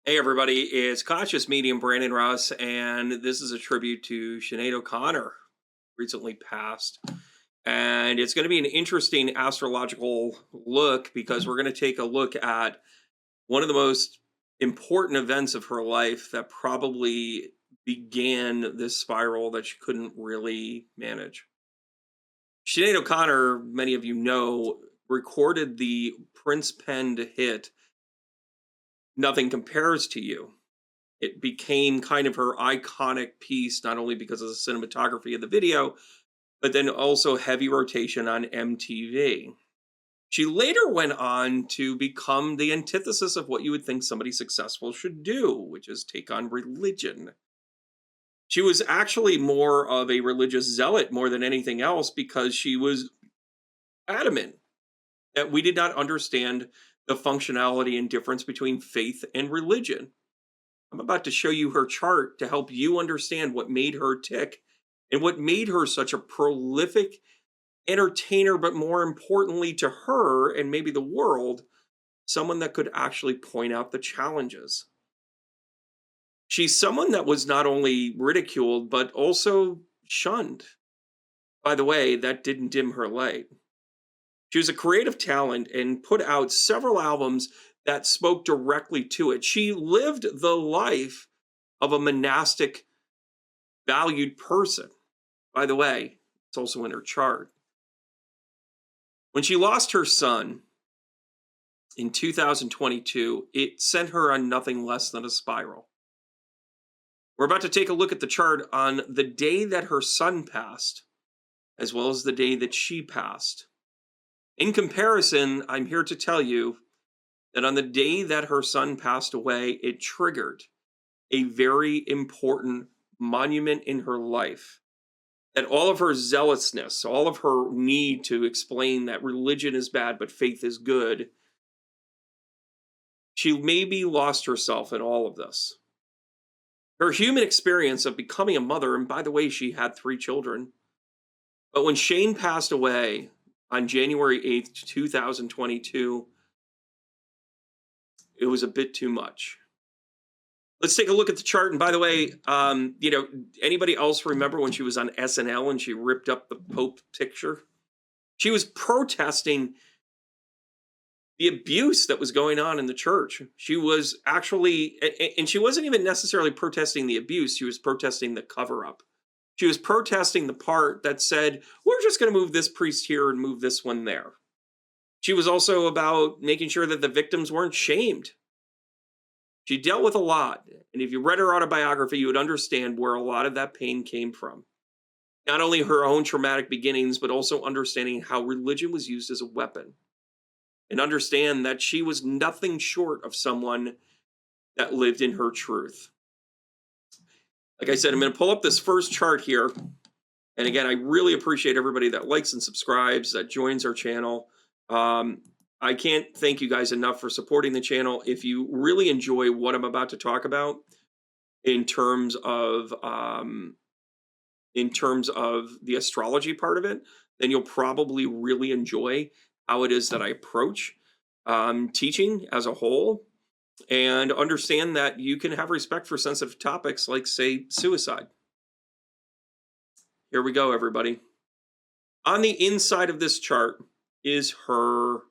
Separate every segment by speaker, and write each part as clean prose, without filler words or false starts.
Speaker 1: Hey everybody, it's Conscious Medium Brandon Ross, and this is a tribute to Sinead O'Connor, recently passed. And it's going to be an interesting astrological look because we're going to take a look at one of the most important events of her life that probably began this spiral that she couldn't really manage. Sinead O'Connor, many of you know, recorded the Prince penned hit Nothing Compares to You. It became kind of her iconic piece, not only because of the cinematography of the video, but then also heavy rotation on MTV. She later went on to become the antithesis of what you would think somebody successful should do, which is take on religion. She was actually more of a religious zealot more than anything else because she was adamant that we did not understand the functionality and difference between faith and religion. I'm about to show you her chart to help you understand what made her tick and what made her such a prolific entertainer, but more importantly to her and maybe the world, someone that could actually point out the challenges. She's someone that was not only ridiculed, but also shunned. By the way, that didn't dim her light. She was a creative talent and put out several albums that spoke directly to it. She lived the life of a monastic, valued person. By the way, it's also in her chart. When she lost her son in 2022, it sent her on nothing less than a spiral. We're about to take a look at the chart on the day that her son passed, as well as the day that she passed. In comparison, I'm here to tell you that on the day that her son passed away, it triggered a very important monument in her life. That all of her zealousness, all of her need to explain that religion is bad but faith is good, she maybe lost herself in all of this. Her human experience of becoming a mother, and by the way, she had 3 children. But when Shane passed away on January 8th, 2022, it was a bit too much. Let's take a look at the chart. And by the way, anybody else remember when she was on SNL and she ripped up the Pope picture? She was protesting the abuse that was going on in the church. She was actually, and she wasn't even necessarily protesting the abuse, she was protesting the cover up. She was protesting the part that said, we're just going to move this priest here and move this one there. She was also about making sure that the victims weren't shamed. She dealt with a lot. And if you read her autobiography, you would understand where a lot of that pain came from. Not only her own traumatic beginnings, but also understanding how religion was used as a weapon. And understand that she was nothing short of someone that lived in her truth. Like I said, I'm going to pull up this first chart here. And again, I really appreciate everybody that likes and subscribes, that joins our channel. I can't thank you guys enough for supporting the channel. If you really enjoy what I'm about to talk about in terms of the astrology part of it, then you'll probably really enjoy how it is that I approach teaching as a whole, and understand that you can have respect for sensitive topics like, say, suicide. Here we go, everybody. On the inside of this chart is her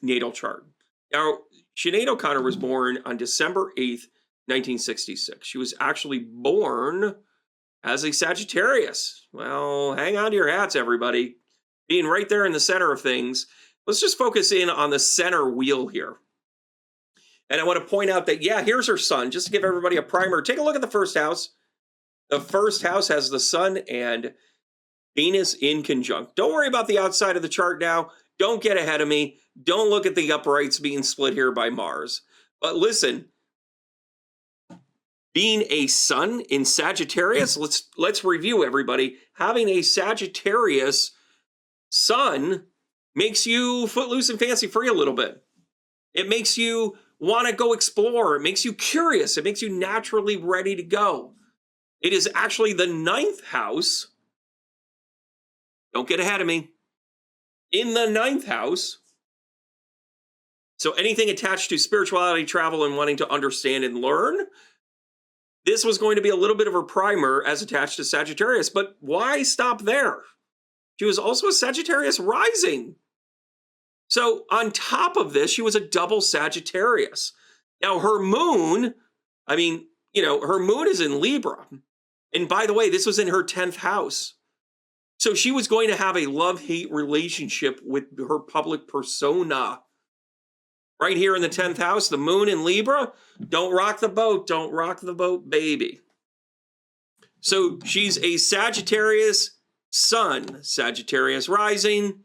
Speaker 1: natal chart. Now, Sinead O'Connor was born on December 8th, 1966. She was actually born as a Sagittarius. Well, hang on to your hats, everybody. Being right there in the center of things, let's just focus in on the center wheel here. And I want to point out that, yeah, here's her sun, just to give everybody a primer. Take a look at the first house. The first house has the sun and Venus in conjunct. Don't worry about the outside of the chart now. Don't get ahead of me. Don't look at the uprights being split here by Mars. But listen, being a sun in Sagittarius, let's review, everybody. Having a Sagittarius sun makes you footloose and fancy free a little bit. It makes you want to go explore. It makes you curious. It makes you naturally ready to go. It is actually the 9th house. Don't get ahead of me. In the 9th house So anything attached to spirituality, travel, and wanting to understand and learn, this was going to be a little bit of her primer as attached to Sagittarius. But why stop there? She was also a Sagittarius rising. So on top of this, she was a double Sagittarius. Now her moon, her moon is in Libra. And by the way, this was in her 10th house. So she was going to have a love-hate relationship with her public persona. Right here in the 10th house, the moon in Libra, don't rock the boat, baby. So she's a Sagittarius sun, Sagittarius rising,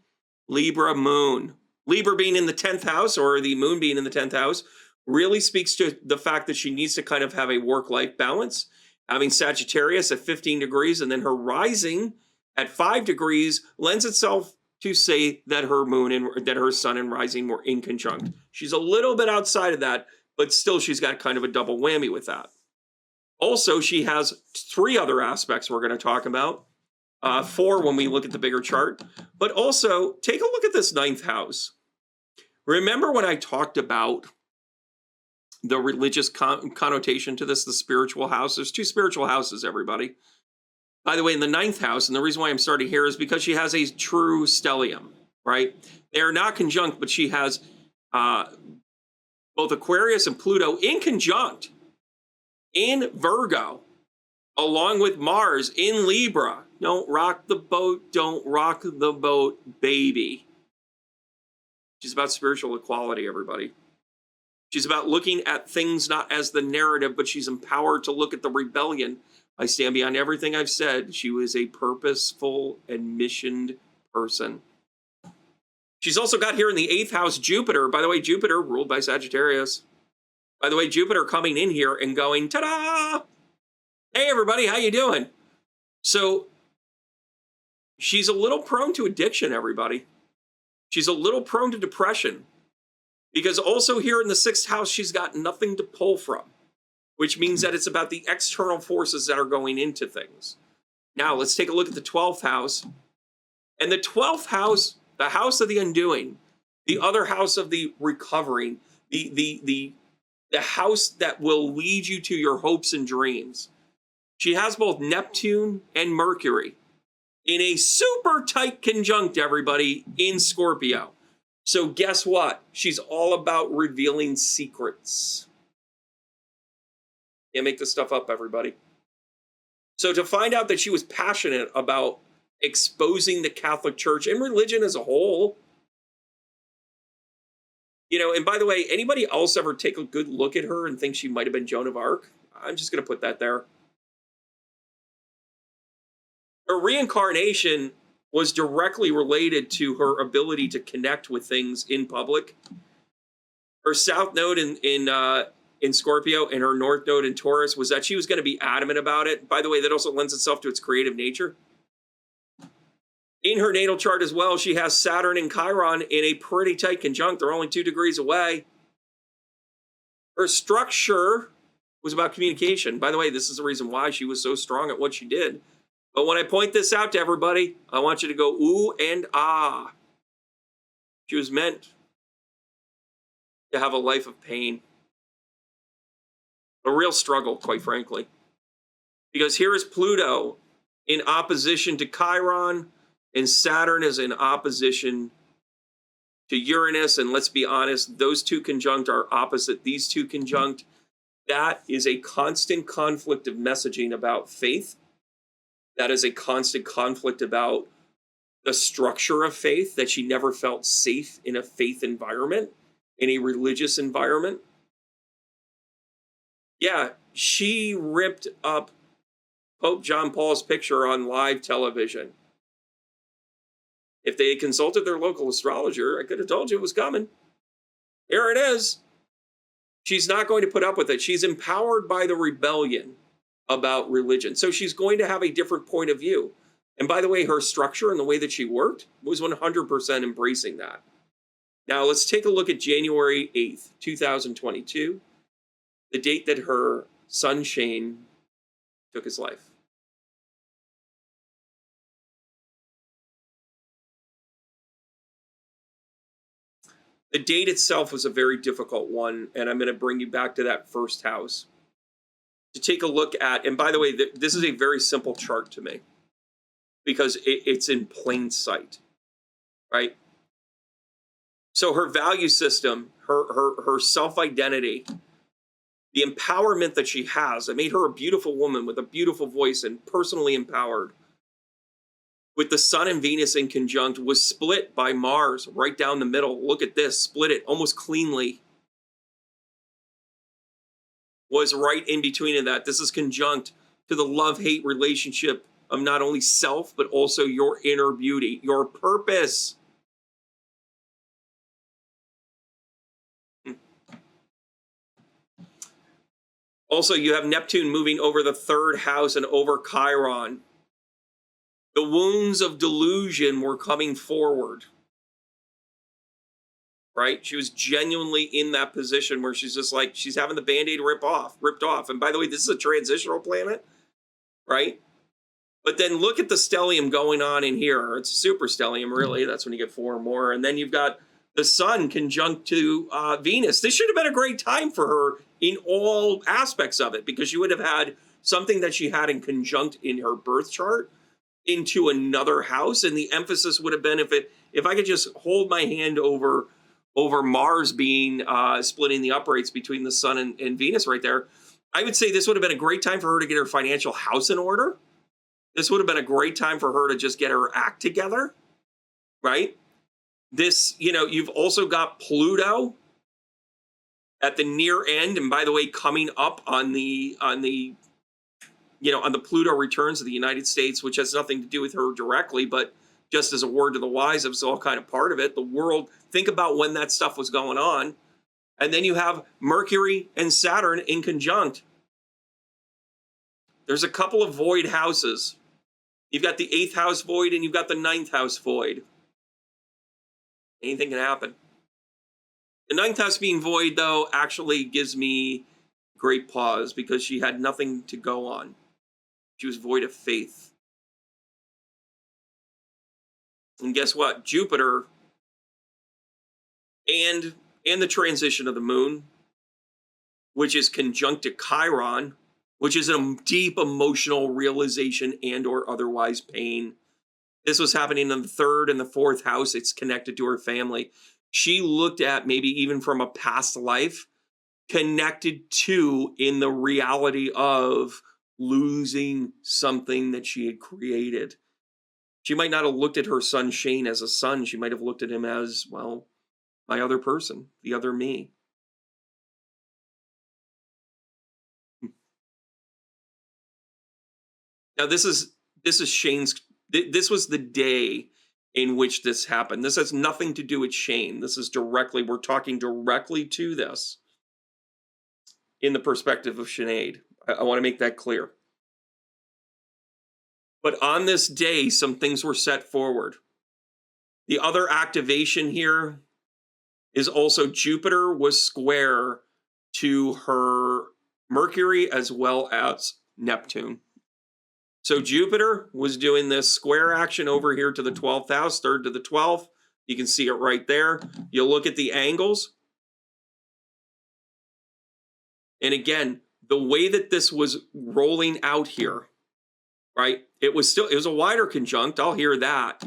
Speaker 1: Libra moon. Libra being in the 10th house, or the moon being in the 10th house, really speaks to the fact that she needs to kind of have a work-life balance. Having Sagittarius at 15 degrees and then her rising at 5 degrees lends itself to say that her moon and that her sun and rising were in conjunct. She's a little bit outside of that, but still she's got kind of a double whammy with that. Also, she has 3 other aspects we're going to talk about. 4 when we look at the bigger chart. But also, take a look at this 9th house. Remember when I talked about the religious connotation to this, the spiritual house? There's 2 spiritual houses, everybody. By the way, in the 9th house, and the reason why I'm starting here is because she has a true stellium, right? They are not conjunct, but she has both Aquarius and Pluto in conjunct in Virgo, along with Mars in Libra. Don't rock the boat, baby. She's about spiritual equality, everybody. She's about looking at things not as the narrative, but she's empowered to look at the rebellion. I stand beyond everything I've said. She was a purposeful and missioned person. She's also got here in the 8th house Jupiter. By the way, Jupiter ruled by Sagittarius. By the way, Jupiter coming in here and going, ta-da! Hey, everybody, how you doing? So she's a little prone to addiction, everybody. She's a little prone to depression. Because also here in the 6th house, she's got nothing to pull from, which means that it's about the external forces that are going into things. Now, let's take a look at the 12th house. And the 12th house, the house of the undoing, the other house of the recovering, the house that will lead you to your hopes and dreams. She has both Neptune and Mercury in a super tight conjunct, everybody, in Scorpio. So guess what? She's all about revealing secrets. Can't make this stuff up, everybody. So to find out that she was passionate about exposing the Catholic Church and religion as a whole, and by the way, anybody else ever take a good look at her and think she might have been Joan of Arc? I'm just going to put that there. Her reincarnation was directly related to her ability to connect with things in public. Her South Node in Scorpio and her North Node in Taurus was that she was going to be adamant about it. By the way, that also lends itself to its creative nature. In her natal chart as well, she has Saturn and Chiron in a pretty tight conjunct. They're only 2 degrees away. Her structure was about communication. By the way, this is the reason why she was so strong at what she did. But when I point this out to everybody, I want you to go ooh and ah. She was meant to have a life of pain. A real struggle, quite frankly. Because here is Pluto in opposition to Chiron, and Saturn is in opposition to Uranus. And let's be honest, those 2 conjunct are opposite. These 2 conjunct, that is a constant conflict of messaging about faith. That is a constant conflict about the structure of faith, that she never felt safe in a faith environment, in a religious environment. Yeah, she ripped up Pope John Paul's picture on live television. If they had consulted their local astrologer, I could have told you it was coming. Here it is. She's not going to put up with it. She's empowered by the rebellion about religion. So she's going to have a different point of view. And by the way, her structure and the way that she worked was 100% embracing that. Now let's take a look at January 8th, 2022, the date that her son Shane took his life. The date itself was a very difficult one, and I'm going to bring you back to that first house to take a look at. And by the way, this is a very simple chart to me because it's in plain sight, right? So her value system, her self-identity, the empowerment that she has, that made her a beautiful woman with a beautiful voice and personally empowered, with the Sun and Venus in conjunct, was split by Mars right down the middle. Look at this, split it almost cleanly. Was right in between of that. This is conjunct to the love-hate relationship of not only self, but also your inner beauty, your purpose. Also, you have Neptune moving over the third house and over Chiron. The wounds of delusion were coming forward, right? She was genuinely in that position where she's just like, she's having the Band-Aid ripped off. And by the way, this is a transitional planet, right? But then look at the stellium going on in here. It's a super stellium, really. That's when you get 4 or more. And then you've got the Sun conjunct to Venus. This should have been a great time for her in all aspects of it, because she would have had something that she had in conjunct in her birth chart into another house, and the emphasis would have been, if I could just hold my hand over Mars being splitting the uprights between the Sun and Venus right there, I would say this would have been a great time for her to get her financial house in order. This would have been a great time for her to just get her act together, right? This, you've also got Pluto at the near end, and by the way, coming up on the Pluto returns of the United States, which has nothing to do with her directly, but just as a word to the wise, it was all kind of part of it. The world, think about when that stuff was going on. And then you have Mercury and Saturn in conjunct. There's a couple of void houses. You've got the 8th house void and you've got the 9th house void. Anything can happen. The 9th house being void, though, actually gives me great pause, because she had nothing to go on. She was void of faith. And guess what? Jupiter and the transition of the moon, which is conjunct to Chiron, which is a deep emotional realization and or otherwise pain. This was happening in the 3rd and the 4th house. It's connected to her family. She looked at, maybe even from a past life, connected to in the reality of losing something that she had created. She might not have looked at her son Shane as a son. She might have looked at him as, well, my other person, the other me. Now this is Shane's. This was the day in which this happened. This has nothing to do with Shane. This is directly, we're talking directly to this in the perspective of Sinead. I want to make that clear. But on this day, some things were set forward. The other activation here is also Jupiter was square to her Mercury as well as Neptune. So Jupiter was doing this square action over here to the 12th house, 3rd to the 12th. You can see it right there. You'll look at the angles. And again, the way that this was rolling out here, right? It was a wider conjunct. I'll hear that.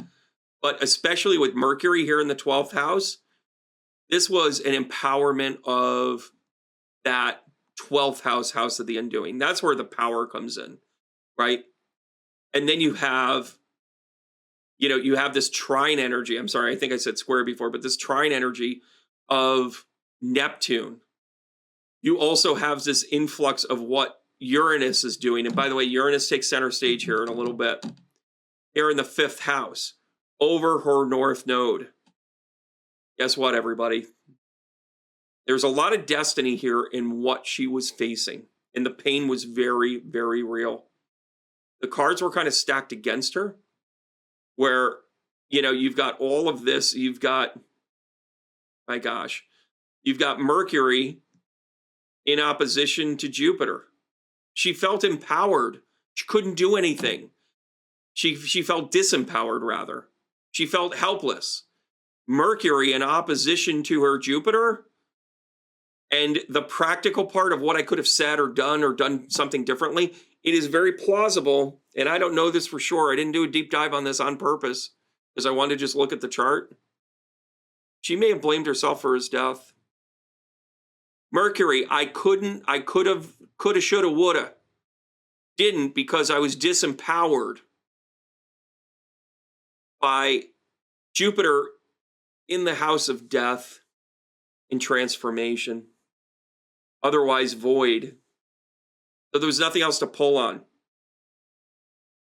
Speaker 1: But especially with Mercury here in the 12th house, this was an empowerment of that 12th house of the undoing. That's where the power comes in, right? And then you have this trine energy. I'm sorry, I think I said square before, but this trine energy of Neptune. You also have this influx of what Uranus is doing. And by the way, Uranus takes center stage here in a little bit. Here in the 5th house, over her north node. Guess what, everybody? There's a lot of destiny here in what she was facing. And the pain was very, very real. The cards were kind of stacked against her, where, you've got all of this. You've got, my gosh, you've got Mercury in opposition to Jupiter. She felt empowered. She couldn't do anything. She felt disempowered, rather. She felt helpless. Mercury in opposition to her Jupiter. And the practical part of what I could have said or done something differently, it is very plausible. And I don't know this for sure. I didn't do a deep dive on this on purpose because I wanted to just look at the chart. She may have blamed herself for his death. Mercury, I could have, shoulda, woulda. Didn't because I was disempowered by Jupiter in the house of death and transformation. Otherwise void. So there was nothing else to pull on.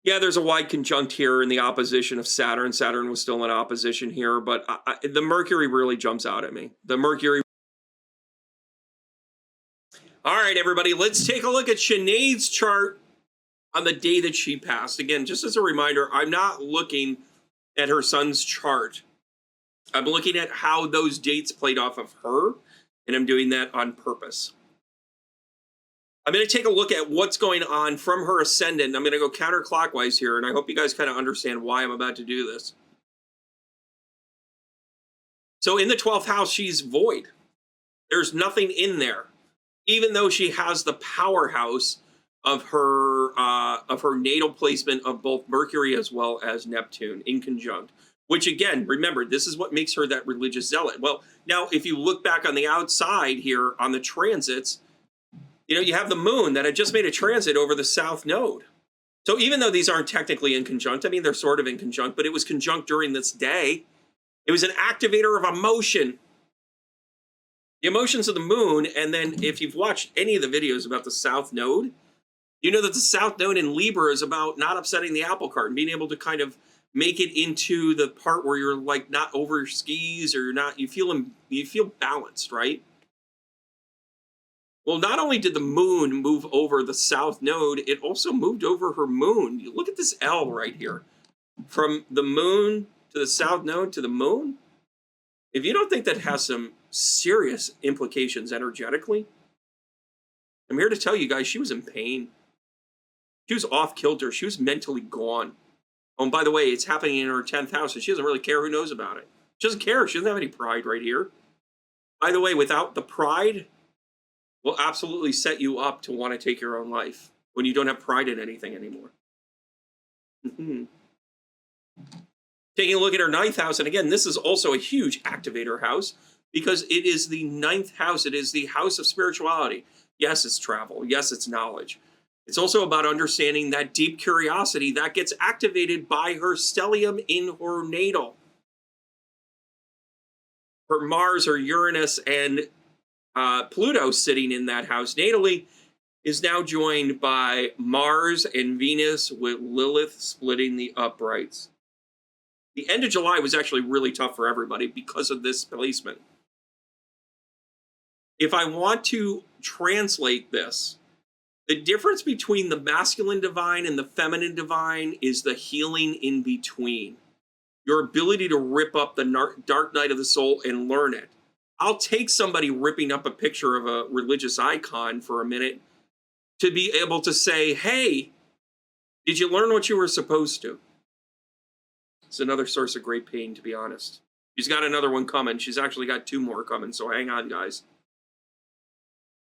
Speaker 1: Yeah, there's a wide conjunct here in the opposition of Saturn. Saturn was still in opposition here, but the Mercury really jumps out at me. The Mercury. All right, everybody, let's take a look at Sinead's chart on the day that she passed. Again, just as a reminder, I'm not looking at her son's chart. I'm looking at how those dates played off of her, and I'm doing that on purpose. I'm going to take a look at what's going on from her ascendant. I'm going to go counterclockwise here, and I hope you guys kind of understand why I'm about to do this. So in the 12th house, she's void. There's nothing in there, even though she has the powerhouse of her natal placement of both Mercury as well as Neptune in conjunct. Which again, remember, this is what makes her that religious zealot. Well, now if you look back on the outside here on the transits, you have the moon that had just made a transit over the south node. So even though these aren't technically in conjunct, I mean, they're sort of in conjunct, but it was conjunct during this day. It was an activator of emotion. The emotions of the moon. And then if you've watched any of the videos about the south node, you know that the south node in Libra is about not upsetting the apple cart and being able to kind of make it into the part where you're like not over your skis or you feel balanced, right? Well, not only did the moon move over the south node, it also moved over her moon. You look at this L right here. From the moon to the south node to the moon. If you don't think that has some serious implications energetically, I'm here to tell you guys she was in pain. She was off kilter. She was mentally gone. Oh, and by the way, it's happening in her 10th house, and she doesn't really care who knows about it. She doesn't care. She doesn't have any pride right here. By the way, without the pride, will absolutely set you up to want to take your own life when you don't have pride in anything anymore. Taking a look at her 9th house, and again, this is also a huge activator house because it is the 9th house. It is the house of spirituality. Yes, it's travel. Yes, it's knowledge. It's also about understanding that deep curiosity that gets activated by her stellium in her natal. Her Mars, her Uranus, and Pluto sitting in that house natally is now joined by Mars and Venus with Lilith splitting the uprights. The end of July was actually really tough for everybody because of this placement. If I want to translate this, the difference between the masculine divine and the feminine divine is the healing in between. Your ability to rip up the dark night of the soul and learn it. I'll take somebody ripping up a picture of a religious icon for a minute to be able to say, hey, did you learn what you were supposed to? It's another source of great pain, to be honest. She's got another one coming. She's actually got 2 more coming, so hang on, guys.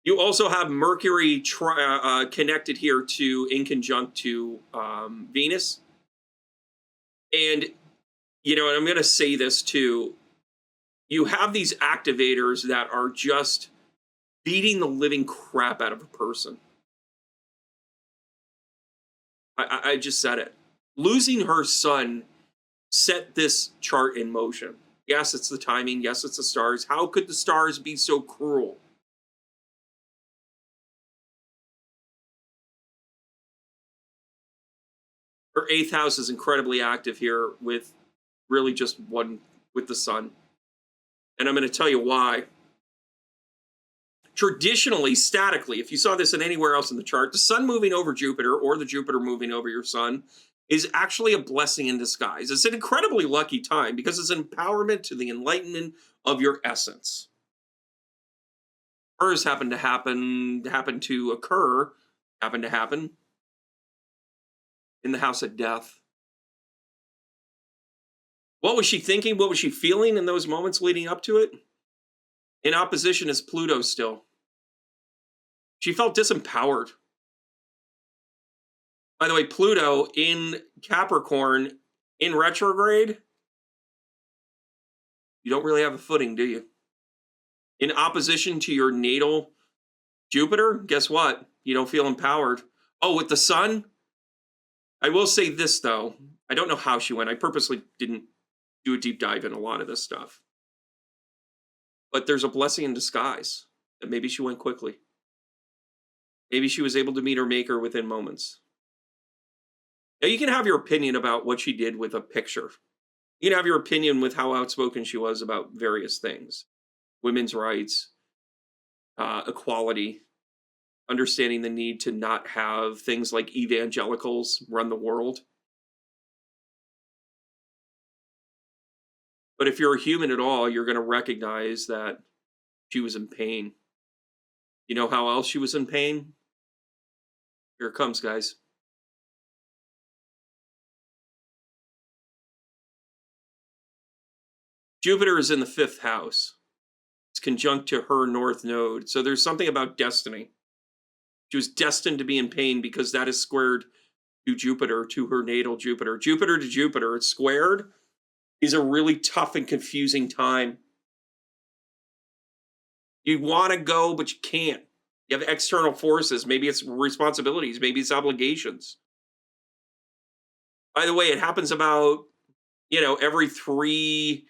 Speaker 1: You also have Mercury connected here in conjunct to Venus. And, and I'm going to say this too. You have these activators that are just beating the living crap out of a person. I just said it. Losing her son set this chart in motion. Yes, it's the timing. Yes, it's the stars. How could the stars be so cruel? Her 8th house is incredibly active here with really just one with the sun. And I'm going to tell you why. Traditionally, statically, if you saw this in anywhere else in the chart, the sun moving over Jupiter or the Jupiter moving over your sun is actually a blessing in disguise. It's an incredibly lucky time because it's an empowerment to the enlightenment of your essence. Hers happened to happen in the house of death. What was she thinking? What was she feeling in those moments leading up to it? In opposition is Pluto still. She felt disempowered. By the way, Pluto in Capricorn in retrograde, you don't really have a footing, do you? In opposition to your natal Jupiter, guess what? You don't feel empowered. Oh, with the sun? I will say this, though. I don't know how she went. I purposely didn't do a deep dive in a lot of this stuff. But there's a blessing in disguise that maybe she went quickly. Maybe she was able to meet her maker within moments. Now, you can have your opinion about what she did with a picture. You can have your opinion with how outspoken she was about various things. Women's rights, equality, understanding the need to not have things like evangelicals run the world. But if you're a human at all, you're going to recognize that she was in pain. You know how else she was in pain? Here it comes, guys. Jupiter is in the 5th house. It's conjunct to her north node. So there's something about destiny. She was destined to be in pain because that is squared to Jupiter, to her natal Jupiter. Jupiter to Jupiter, it's squared, is a really tough and confusing time. You want to go, but you can't. You have external forces. Maybe it's responsibilities. Maybe it's obligations. By the way, it happens about, every 3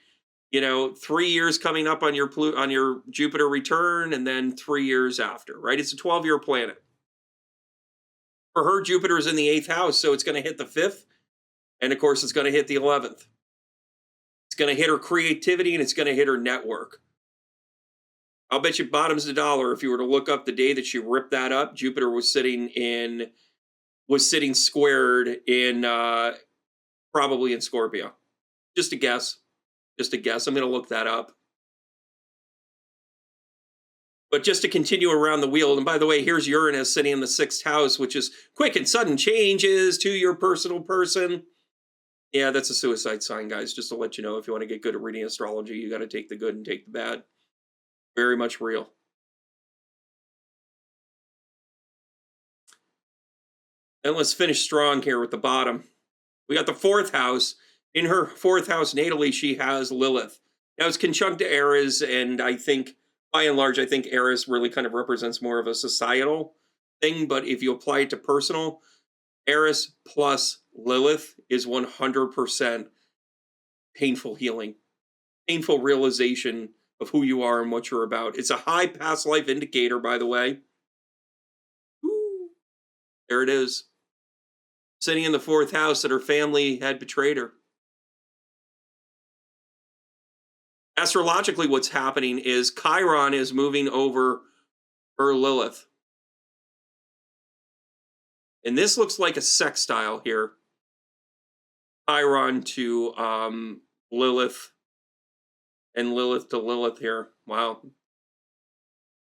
Speaker 1: years coming up on your Jupiter return, and then 3 years after, right? It's a 12-year planet. For her, Jupiter is in the 8th house, so it's going to hit the 5th, and of course, it's going to hit the 11th. It's going to hit her creativity, and it's going to hit her network. I'll bet you bottoms the dollar if you were to look up the day that she ripped that up. Jupiter was sitting squared in probably in Scorpio. Just a guess. I'm going to look that up. But just to continue around the wheel, and by the way, here's Uranus sitting in the 6th house, which is quick and sudden changes to your personal person. Yeah, that's a suicide sign, guys. Just to let you know, if you want to get good at reading astrology, you got to take the good and take the bad. Very much real. And let's finish strong here with the bottom. We got the 4th house. In her 4th house natally, she has Lilith. Now, it's conjunct to Aries, and I think, by and large, Aries really kind of represents more of a societal thing, but if you apply it to personal, Aries plus Lilith is 100% painful healing, painful realization of who you are and what you're about. It's a high past life indicator, by the way. Woo. There it is. Sitting in the 4th house that her family had betrayed her. Astrologically, what's happening is Chiron is moving over her Lilith. And this looks like a sextile here. Chiron to Lilith, and Lilith to Lilith here. Wow.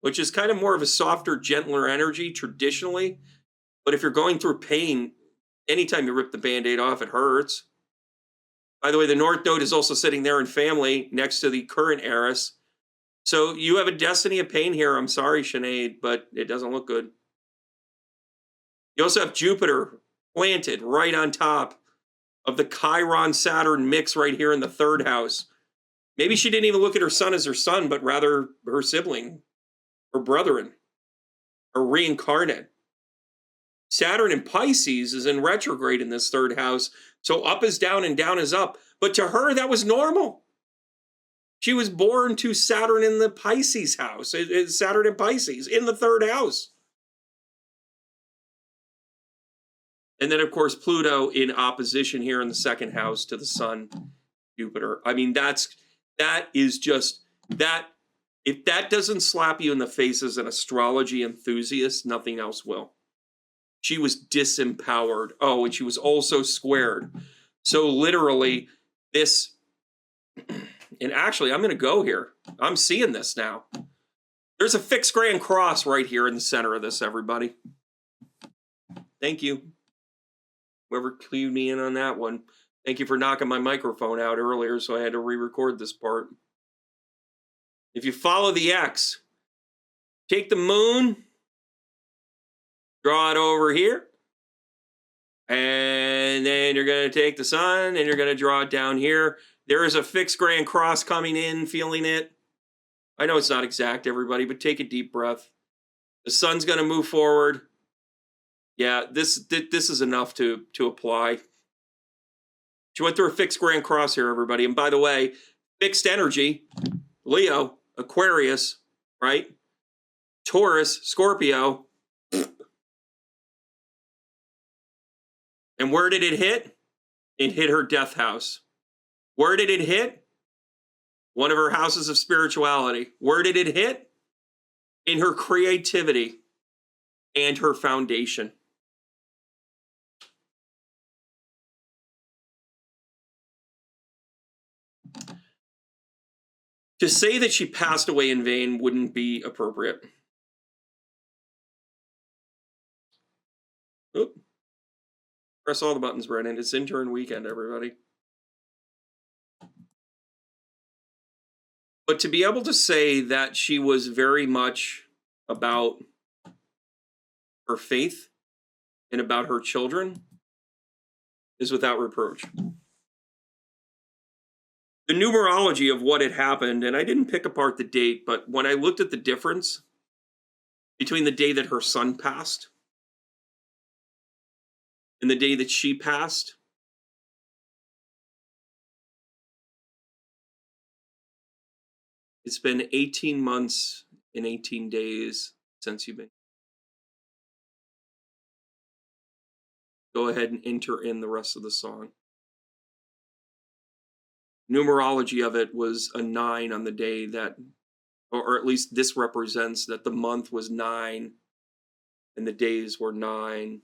Speaker 1: Which is kind of more of a softer, gentler energy traditionally. But if you're going through pain, anytime you rip the Band-Aid off, it hurts. By the way, the North Node is also sitting there in family next to the current Eris. So you have a destiny of pain here. I'm sorry, Sinead, but it doesn't look good. You also have Jupiter planted right on top of the Chiron-Saturn mix right here in the 3rd house. Maybe she didn't even look at her son as her son, but rather her sibling, her brethren, her reincarnate. Saturn in Pisces is in retrograde in this 3rd house. So up is down and down is up. But to her, that was normal. She was born to Saturn in the Pisces house. It's Saturn in Pisces in the 3rd house. And then, of course, Pluto in opposition here in the 2nd house to the Sun, Jupiter. I mean, that is just that. If that doesn't slap you in the face as an astrology enthusiast, nothing else will. She was disempowered. Oh, and she was also squared. So literally this, and actually I'm going to go here. I'm seeing this now. There's a fixed grand cross right here in the center of this, everybody. Thank you. Whoever clued me in on that one. Thank you for knocking my microphone out earlier, so I had to re-record this part. If you follow the X, take the moon, draw it over here, and then you're going to take the sun and you're going to draw it down here. There is a fixed grand cross coming in, feeling it. I know it's not exact, everybody, but take a deep breath. The sun's going to move forward. Yeah, this is enough to apply. She went through a fixed grand cross here, everybody. And by the way, fixed energy, Leo, Aquarius, right? Taurus, Scorpio. And where did it hit? It hit her death house. Where did it hit? One of her houses of spirituality. Where did it hit? In her creativity and her foundation. To say that she passed away in vain wouldn't be appropriate. Oop. Press all the buttons, Brennan. It's intern weekend, everybody. But to be able to say that she was very much about her faith and about her children is without reproach. The numerology of what had happened, and I didn't pick apart the date, but when I looked at the difference between the day that her son passed and the day that she passed, it's been 18 months and 18 days since you've been. Go ahead and enter in the rest of the song. Numerology of it was a 9 on the day that, or at least this represents that the month was 9 and the days were 9.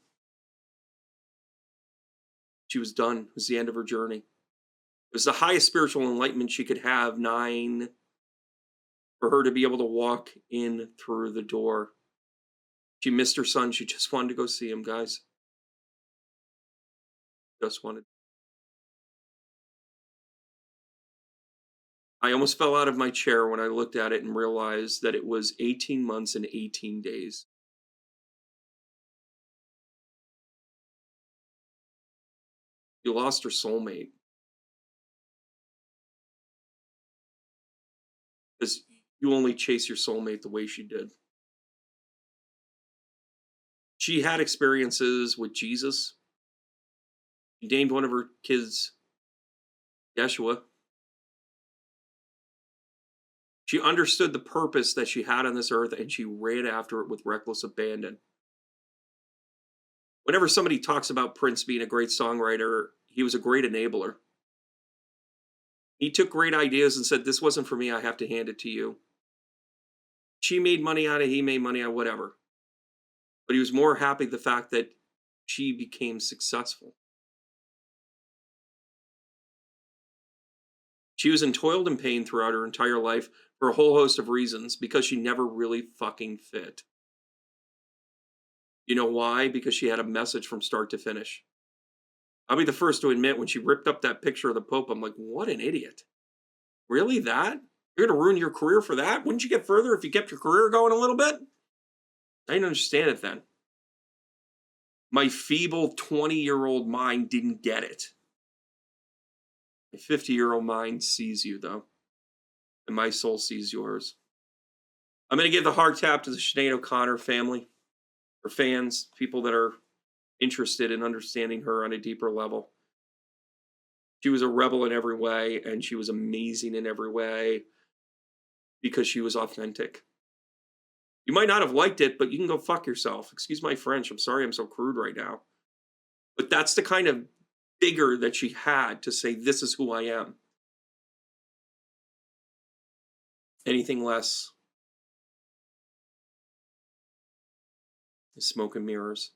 Speaker 1: She was done. It was the end of her journey. It was the highest spiritual enlightenment she could have, 9, for her to be able to walk in through the door. She missed her son. She just wanted to go see him, guys. Just wanted. I almost fell out of my chair when I looked at it and realized that it was 18 months and 18 days. You lost her soulmate. Because you only chase your soulmate the way she did. She had experiences with Jesus. She named one of her kids Yeshua. She understood the purpose that she had on this earth, and she ran after it with reckless abandon. Whenever somebody talks about Prince being a great songwriter, he was a great enabler. He took great ideas and said, this wasn't for me, I have to hand it to you. She made money out of it, he made money out of whatever. But he was more happy the fact that she became successful. She was in toiled and pain throughout her entire life for a whole host of reasons because she never really fucking fit. You know why? Because she had a message from start to finish. I'll be the first to admit when she ripped up that picture of the Pope, I'm like, what an idiot. Really, that? You're going to ruin your career for that? Wouldn't you get further if you kept your career going a little bit? I didn't understand it then. My feeble 20-year-old mind didn't get it. My 50-year-old mind sees you, though. And my soul sees yours. I'm going to give the hard tap to the Sinead O'Connor family, her fans, people that are interested in understanding her on a deeper level. She was a rebel in every way, and she was amazing in every way because she was authentic. You might not have liked it, but you can go fuck yourself. Excuse my French. I'm sorry I'm so crude right now. But that's the kind of vigor that she had to say, this is who I am. Anything less is smoke and mirrors.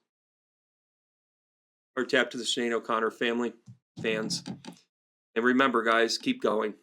Speaker 1: Hard tap to the Sinead O'Connor family, fans. And remember, guys, keep going.